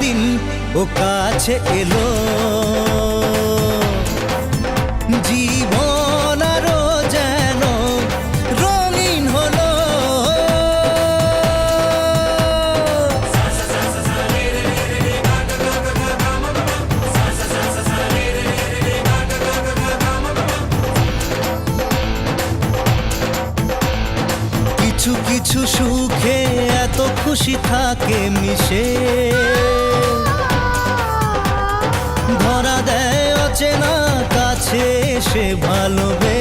দিন ও কাছে এলো, জীবন আরো যেন রঙিন হলো। কিছু কিছু সুখে এত খুশি থাকে মিশে, ধরা দেয় অচেনা কাছে এসে ভালোবেসে।